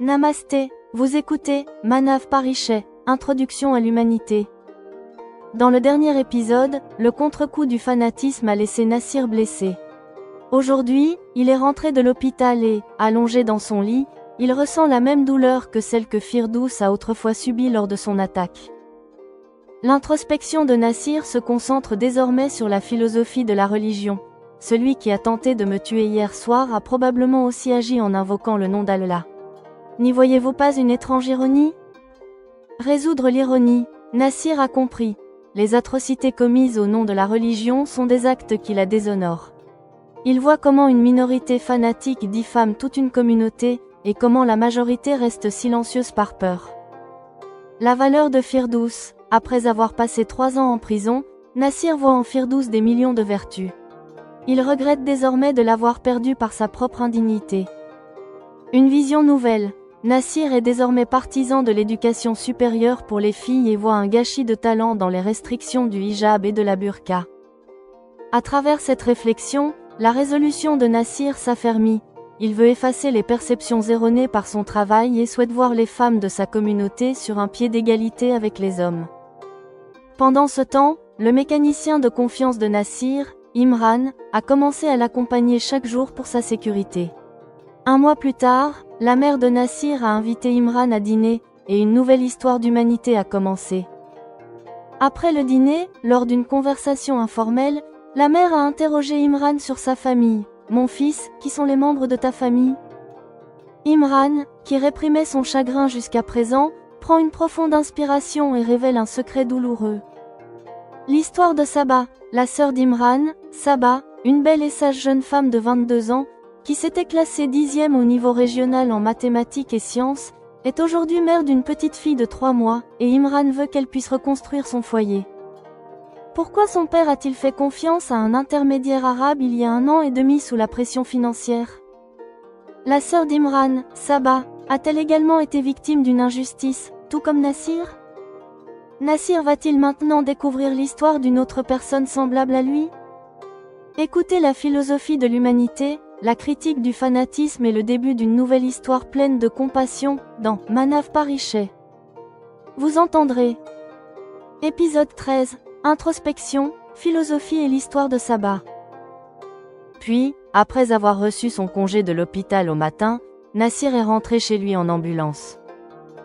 Namasté, vous écoutez Manav Parichet, Introduction à l'humanité. Dans le dernier épisode, le contre-coup du fanatisme a laissé Nassir blessé. Aujourd'hui, il est rentré de l'hôpital et, allongé dans son lit, il ressent la même douleur que celle que Firdous a autrefois subie lors de son attaque. L'introspection de Nassir se concentre désormais sur la philosophie de la religion. Celui qui a tenté de me tuer hier soir a probablement aussi agi en invoquant le nom d'Allah. N'y voyez-vous pas une étrange ironie ? Résoudre l'ironie, Nassir a compris. Les atrocités commises au nom de la religion sont des actes qui la déshonorent. Il voit comment une minorité fanatique diffame toute une communauté, et comment la majorité reste silencieuse par peur. La valeur de Firdous. Après avoir passé 3 ans en prison, Nassir voit en Firdous des millions de vertus. Il regrette désormais de l'avoir perdu par sa propre indignité. Une vision nouvelle. Nassir est désormais partisan de l'éducation supérieure pour les filles et voit un gâchis de talent dans les restrictions du hijab et de la burqa. À travers cette réflexion, la résolution de Nassir s'affermit. Il veut effacer les perceptions erronées par son travail et souhaite voir les femmes de sa communauté sur un pied d'égalité avec les hommes. Pendant ce temps, le mécanicien de confiance de Nassir, Imran, a commencé à l'accompagner chaque jour pour sa sécurité. 1 mois plus tard, la mère de Nassir a invité Imran à dîner, et une nouvelle histoire d'humanité a commencé. Après le dîner, lors d'une conversation informelle, la mère a interrogé Imran sur sa famille. « Mon fils, qui sont les membres de ta famille ?» Imran, qui réprimait son chagrin jusqu'à présent, prend une profonde inspiration et révèle un secret douloureux. L'histoire de Saba, la sœur d'Imran, Saba, une belle et sage jeune femme de 22 ans, qui s'était classée 10e au niveau régional en mathématiques et sciences, est aujourd'hui mère d'une petite fille de 3 mois, et Imran veut qu'elle puisse reconstruire son foyer. Pourquoi son père a-t-il fait confiance à un intermédiaire arabe il y a 1 an et demi sous la pression financière ? La sœur d'Imran, Saba, a-t-elle également été victime d'une injustice, tout comme Nassir ? Nassir va-t-il maintenant découvrir l'histoire d'une autre personne semblable à lui ? Écoutez la philosophie de l'humanité, la critique du fanatisme et le début d'une nouvelle histoire pleine de compassion, dans Manav Parichet. Vous entendrez. Épisode 13, Introspection, philosophie et l'histoire de Saba. Puis, après avoir reçu son congé de l'hôpital au matin, Nassir est rentré chez lui en ambulance.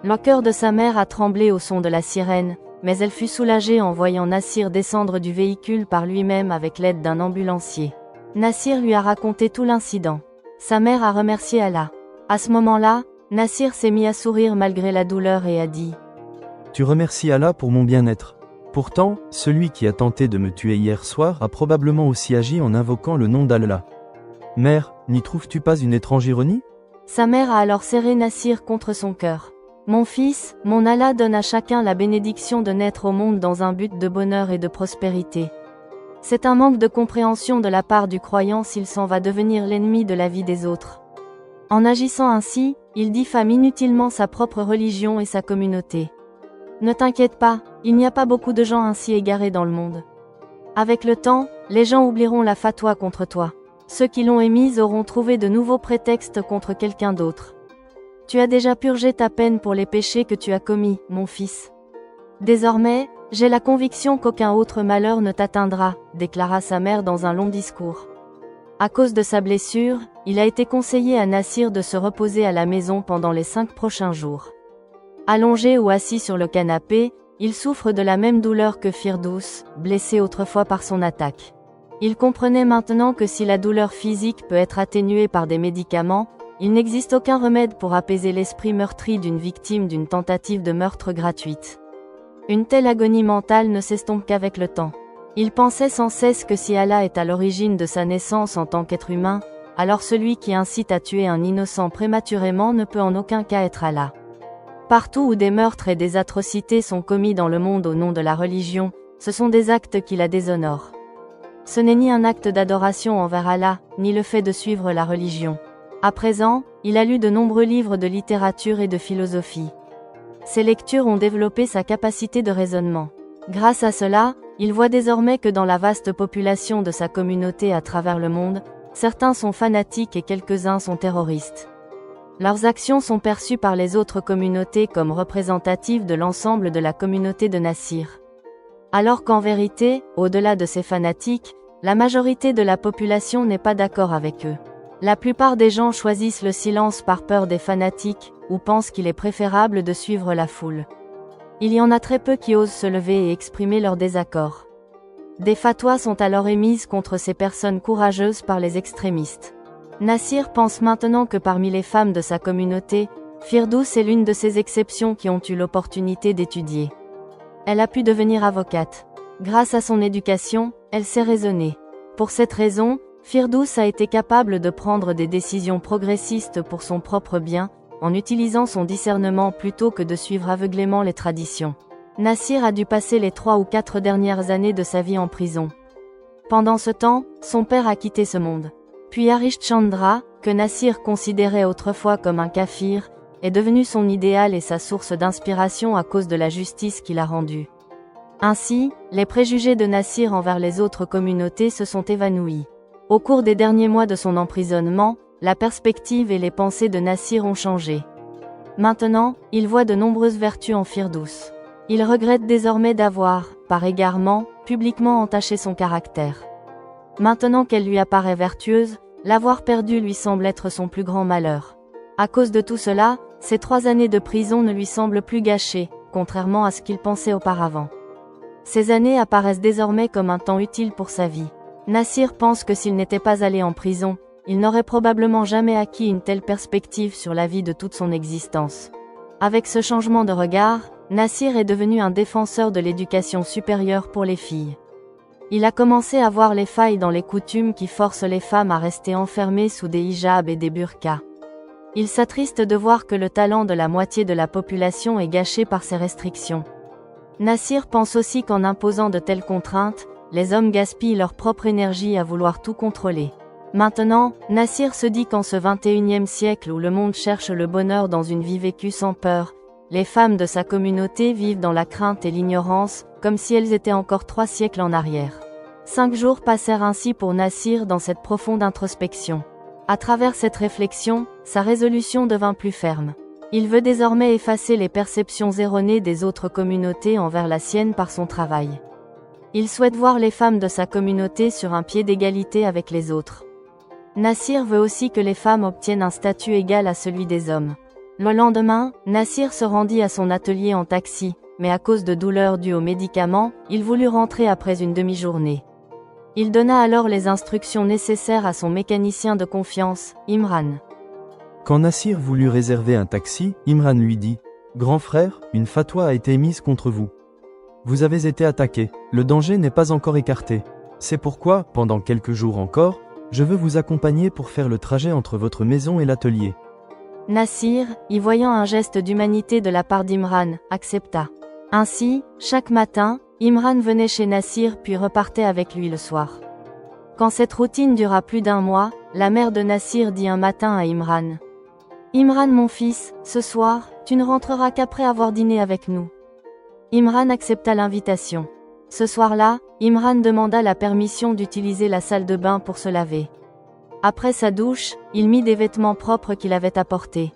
Le cœur de sa mère a tremblé au son de la sirène, mais elle fut soulagée en voyant Nassir descendre du véhicule par lui-même avec l'aide d'un ambulancier. Nassir lui a raconté tout l'incident. Sa mère a remercié Allah. À ce moment-là, Nassir s'est mis à sourire malgré la douleur et a dit « Tu remercies Allah pour mon bien-être. Pourtant, celui qui a tenté de me tuer hier soir a probablement aussi agi en invoquant le nom d'Allah. Mère, n'y trouves-tu pas une étrange ironie ?» Sa mère a alors serré Nassir contre son cœur. « Mon fils, mon Allah donne à chacun la bénédiction de naître au monde dans un but de bonheur et de prospérité. C'est un manque de compréhension de la part du croyant s'il s'en va devenir l'ennemi de la vie des autres. En agissant ainsi, il diffame inutilement sa propre religion et sa communauté. Ne t'inquiète pas, il n'y a pas beaucoup de gens ainsi égarés dans le monde. Avec le temps, les gens oublieront la fatwa contre toi. Ceux qui l'ont émise auront trouvé de nouveaux prétextes contre quelqu'un d'autre. Tu as déjà purgé ta peine pour les péchés que tu as commis, mon fils. Désormais, j'ai la conviction qu'aucun autre malheur ne t'atteindra, déclara sa mère dans un long discours. À cause de sa blessure, il a été conseillé à Nassir de se reposer à la maison pendant les 5 prochains jours. Allongé ou assis sur le canapé, il souffre de la même douleur que Firdous, blessé autrefois par son attaque. Il comprenait maintenant que si la douleur physique peut être atténuée par des médicaments, il n'existe aucun remède pour apaiser l'esprit meurtri d'une victime d'une tentative de meurtre gratuite. Une telle agonie mentale ne s'estompe qu'avec le temps. Il pensait sans cesse que si Allah est à l'origine de sa naissance en tant qu'être humain, alors celui qui incite à tuer un innocent prématurément ne peut en aucun cas être Allah. Partout où des meurtres et des atrocités sont commis dans le monde au nom de la religion, ce sont des actes qui la déshonorent. Ce n'est ni un acte d'adoration envers Allah, ni le fait de suivre la religion. À présent, il a lu de nombreux livres de littérature et de philosophie. Ces lectures ont développé sa capacité de raisonnement. Grâce à cela, il voit désormais que dans la vaste population de sa communauté à travers le monde, certains sont fanatiques et quelques-uns sont terroristes. Leurs actions sont perçues par les autres communautés comme représentatives de l'ensemble de la communauté de Nassir. Alors qu'en vérité, au-delà de ces fanatiques, la majorité de la population n'est pas d'accord avec eux. La plupart des gens choisissent le silence par peur des fanatiques, ou pensent qu'il est préférable de suivre la foule. Il y en a très peu qui osent se lever et exprimer leur désaccord. Des fatwas sont alors émises contre ces personnes courageuses par les extrémistes. Nassir pense maintenant que parmi les femmes de sa communauté, Firdous est l'une de ces exceptions qui ont eu l'opportunité d'étudier. Elle a pu devenir avocate. Grâce à son éducation, elle sait raisonner. Pour cette raison, Firdous a été capable de prendre des décisions progressistes pour son propre bien, en utilisant son discernement plutôt que de suivre aveuglément les traditions. Nassir a dû passer les 3 ou 4 dernières années de sa vie en prison. Pendant ce temps, son père a quitté ce monde. Puis Harish Chandra, que Nassir considérait autrefois comme un kafir, est devenu son idéal et sa source d'inspiration à cause de la justice qu'il a rendue. Ainsi, les préjugés de Nassir envers les autres communautés se sont évanouis. Au cours des derniers mois de son emprisonnement, la perspective et les pensées de Nassir ont changé. Maintenant, il voit de nombreuses vertus en Firdous. Il regrette désormais d'avoir, par égarement, publiquement entaché son caractère. Maintenant qu'elle lui apparaît vertueuse, l'avoir perdue lui semble être son plus grand malheur. À cause de tout cela, ces 3 années de prison ne lui semblent plus gâchées, contrairement à ce qu'il pensait auparavant. Ces années apparaissent désormais comme un temps utile pour sa vie. Nassir pense que s'il n'était pas allé en prison, il n'aurait probablement jamais acquis une telle perspective sur la vie de toute son existence. Avec ce changement de regard, Nassir est devenu un défenseur de l'éducation supérieure pour les filles. Il a commencé à voir les failles dans les coutumes qui forcent les femmes à rester enfermées sous des hijabs et des burqas. Il s'attriste de voir que le talent de la moitié de la population est gâché par ces restrictions. Nassir pense aussi qu'en imposant de telles contraintes, les hommes gaspillent leur propre énergie à vouloir tout contrôler. Maintenant, Nassir se dit qu'en ce 21e siècle où le monde cherche le bonheur dans une vie vécue sans peur, les femmes de sa communauté vivent dans la crainte et l'ignorance, comme si elles étaient encore 3 siècles en arrière. 5 jours passèrent ainsi pour Nassir dans cette profonde introspection. À travers cette réflexion, sa résolution devint plus ferme. Il veut désormais effacer les perceptions erronées des autres communautés envers la sienne par son travail. Il souhaite voir les femmes de sa communauté sur un pied d'égalité avec les autres. Nassir veut aussi que les femmes obtiennent un statut égal à celui des hommes. Le lendemain, Nassir se rendit à son atelier en taxi, mais à cause de douleurs dues aux médicaments, il voulut rentrer après une demi-journée. Il donna alors les instructions nécessaires à son mécanicien de confiance, Imran. Quand Nassir voulut réserver un taxi, Imran lui dit « Grand frère, une fatwa a été émise contre vous. Vous avez été attaqué, le danger n'est pas encore écarté. C'est pourquoi, pendant quelques jours encore, je veux vous accompagner pour faire le trajet entre votre maison et l'atelier. » Nassir, y voyant un geste d'humanité de la part d'Imran, accepta. Ainsi, chaque matin, Imran venait chez Nassir puis repartait avec lui le soir. Quand cette routine dura plus d'1 mois, la mère de Nassir dit un matin à Imran. « Imran mon fils, ce soir, tu ne rentreras qu'après avoir dîné avec nous. » Imran accepta l'invitation. Ce soir-là, Imran demanda la permission d'utiliser la salle de bain pour se laver. Après sa douche, il mit des vêtements propres qu'il avait apportés.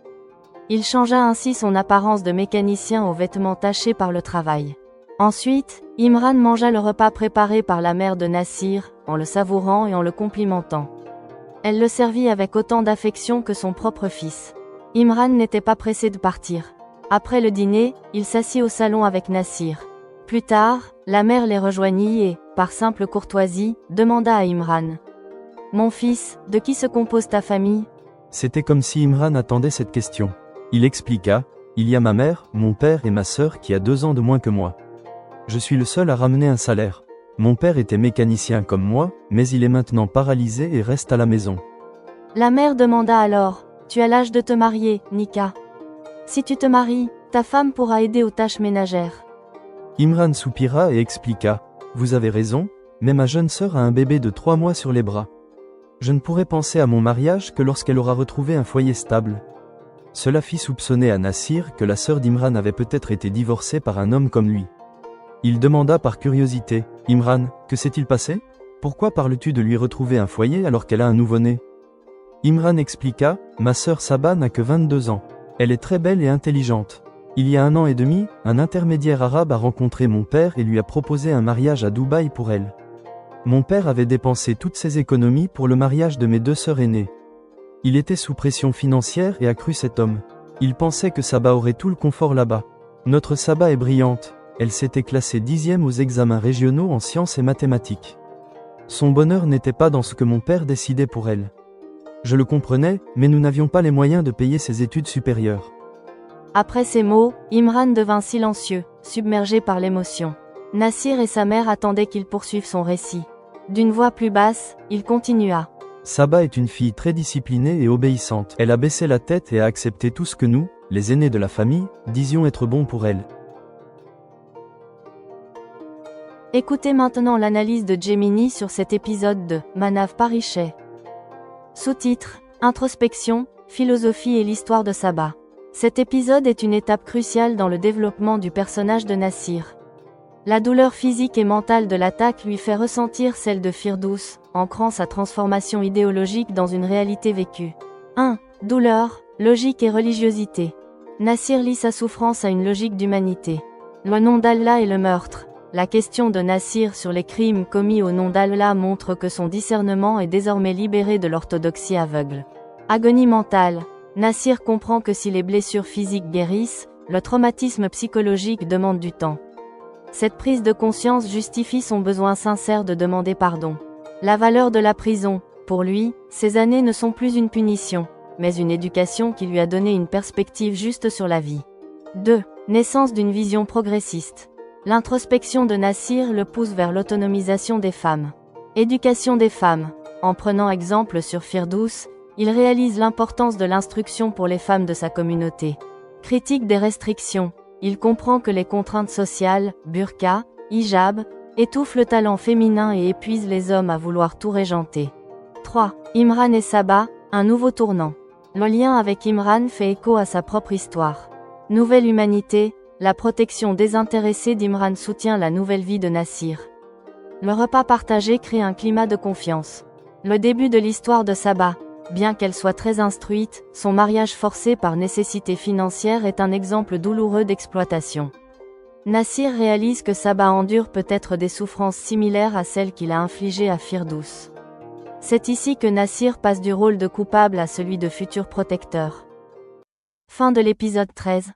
Il changea ainsi son apparence de mécanicien aux vêtements tachés par le travail. Ensuite, Imran mangea le repas préparé par la mère de Nassir, en le savourant et en le complimentant. Elle le servit avec autant d'affection que son propre fils. Imran n'était pas pressé de partir. Après le dîner, il s'assit au salon avec Nassir. Plus tard, la mère les rejoignit et, par simple courtoisie, demanda à Imran. « Mon fils, de qui se compose ta famille ?» C'était comme si Imran attendait cette question. Il expliqua « Il y a ma mère, mon père et ma sœur qui a 2 ans de moins que moi. Je suis le seul à ramener un salaire. Mon père était mécanicien comme moi, mais il est maintenant paralysé et reste à la maison. » La mère demanda alors « Tu as l'âge de te marier, Nika. Si tu te maries, ta femme pourra aider aux tâches ménagères. » Imran soupira et expliqua « Vous avez raison, mais ma jeune sœur a un bébé de 3 mois sur les bras. Je ne pourrai penser à mon mariage que lorsqu'elle aura retrouvé un foyer stable. » Cela fit soupçonner à Nassir que la sœur d'Imran avait peut-être été divorcée par un homme comme lui. Il demanda par curiosité « Imran, que s'est-il passé? Pourquoi parles-tu de lui retrouver un foyer alors qu'elle a un nouveau-né » Imran expliqua, ma sœur Saba n'a que 22 ans. Elle est très belle et intelligente. Il y a 1 an et demi, un intermédiaire arabe a rencontré mon père et lui a proposé un mariage à Dubaï pour elle. Mon père avait dépensé toutes ses économies pour le mariage de mes 2 sœurs aînées. Il était sous pression financière et a cru cet homme. Il pensait que Saba aurait tout le confort là-bas. Notre Saba est brillante, elle s'était classée 10e aux examens régionaux en sciences et mathématiques. Son bonheur n'était pas dans ce que mon père décidait pour elle. Je le comprenais, mais nous n'avions pas les moyens de payer ses études supérieures. Après ces mots, Imran devint silencieux, submergé par l'émotion. Nassir et sa mère attendaient qu'il poursuive son récit. D'une voix plus basse, il continua. Saba est une fille très disciplinée et obéissante. Elle a baissé la tête et a accepté tout ce que nous, les aînés de la famille, disions être bon pour elle. Écoutez maintenant l'analyse de Gemini sur cet épisode de Manav Parichet. Sous-titre, Introspection, philosophie et l'histoire de Saba. Cet épisode est une étape cruciale dans le développement du personnage de Nassir. La douleur physique et mentale de l'attaque lui fait ressentir celle de Firdous, ancrant sa transformation idéologique dans une réalité vécue. 1. Douleur, logique et religiosité. Nassir lie sa souffrance à une logique d'humanité. Le nom d'Allah et le meurtre. La question de Nassir sur les crimes commis au nom d'Allah montre que son discernement est désormais libéré de l'orthodoxie aveugle. Agonie mentale. Nassir comprend que si les blessures physiques guérissent, le traumatisme psychologique demande du temps. Cette prise de conscience justifie son besoin sincère de demander pardon. La valeur de la prison, pour lui, ces années ne sont plus une punition, mais une éducation qui lui a donné une perspective juste sur la vie. 2. Naissance d'une vision progressiste. L'introspection de Nassir le pousse vers l'autonomisation des femmes. Éducation des femmes. En prenant exemple sur Firdous, il réalise l'importance de l'instruction pour les femmes de sa communauté. Critique des restrictions. Il comprend que les contraintes sociales, burqa, hijab, étouffent le talent féminin et épuisent les hommes à vouloir tout régenter. 3. Imran et Saba, un nouveau tournant. Le lien avec Imran fait écho à sa propre histoire. Nouvelle humanité, la protection désintéressée d'Imran soutient la nouvelle vie de Nassir. Le repas partagé crée un climat de confiance. Le début de l'histoire de Saba. Bien qu'elle soit très instruite, son mariage forcé par nécessité financière est un exemple douloureux d'exploitation. Nassir réalise que Saba endure peut-être des souffrances similaires à celles qu'il a infligées à Firdous. C'est ici que Nassir passe du rôle de coupable à celui de futur protecteur. Fin de l'épisode 13.